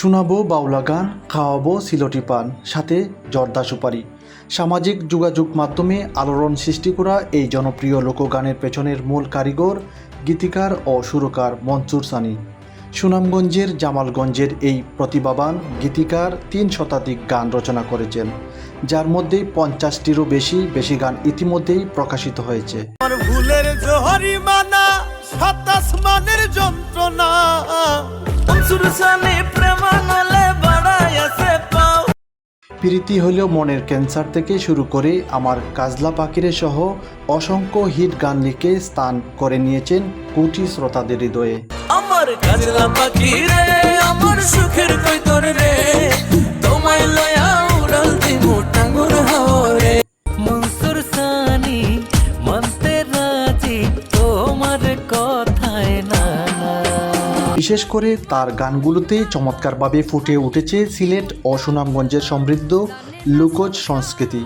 শোনাবো বাউলা গান, খাওয়াবো সিলটি পান, সাথে জর্দা সুপারি। সামাজিক যোগাযোগ মাধ্যমে আলোড়ন সৃষ্টি করা এই জনপ্রিয় লোকগানের পেছনের মূল কারিগর, গীতিকার ও সুরকার মনসুর সানি। সুনামগঞ্জের জামালগঞ্জের এই প্রতিভাবান গীতিকার ৩ শতাধিক গান রচনা করেছেন, যার মধ্যে ৫০টিরও বেশি গান ইতিমধ্যেই প্রকাশিত হয়েছে। ভুলের জোহরি মানা ২৭ মানের যন্ত্রণা প্রীতি হলেও মনের ক্যান্সার থেকে শুরু করে আমার কাজলা পাখিরে সহ অসংখ্য হিট গান লিখে স্থান করে নিয়েছেন কোটি শ্রোতাদের হৃদয়ে। আমার কাজলা পাখিরে আমার সুখের কইতর রে তোমায় লয়া উড়াল দিমু টাঙ্গুর হাওরে মনসুর সানি মানতে রাজি তোমার কথায় না। বিশেষ করে তার গানগুলোতে চমৎকারভাবে ফুটে উঠেছে সিলেট ও সুনামগঞ্জের সমৃদ্ধ লোকজ সংস্কৃতি,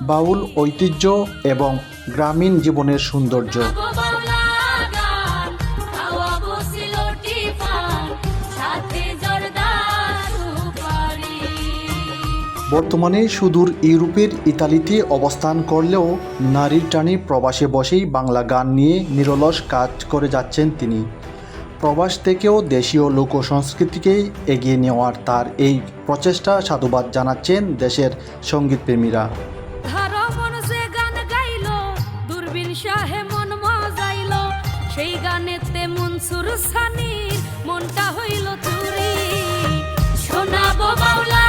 বাউল ঐতিহ্য এবং গ্রামীণ জীবনের সৌন্দর্য। বর্তমানে সুদূর ইউরোপের ইতালিতে অবস্থান করলেও নারীর টানে প্রবাসে বসেই বাংলা গান নিয়ে নিরলস কাজ করে যাচ্ছেন তিনি। প্রবাস থেকেও দেশীয় লোক সংস্কৃতিকে এগিয়ে নেওয়ার তার এই প্রচেষ্টা সাধুবাদ জানাচ্ছেন দেশের সঙ্গীতপ্রেমীরা। সেই গানেতে মনসুর সানির মনটা হইল চুরি, শোনাবো বাউলা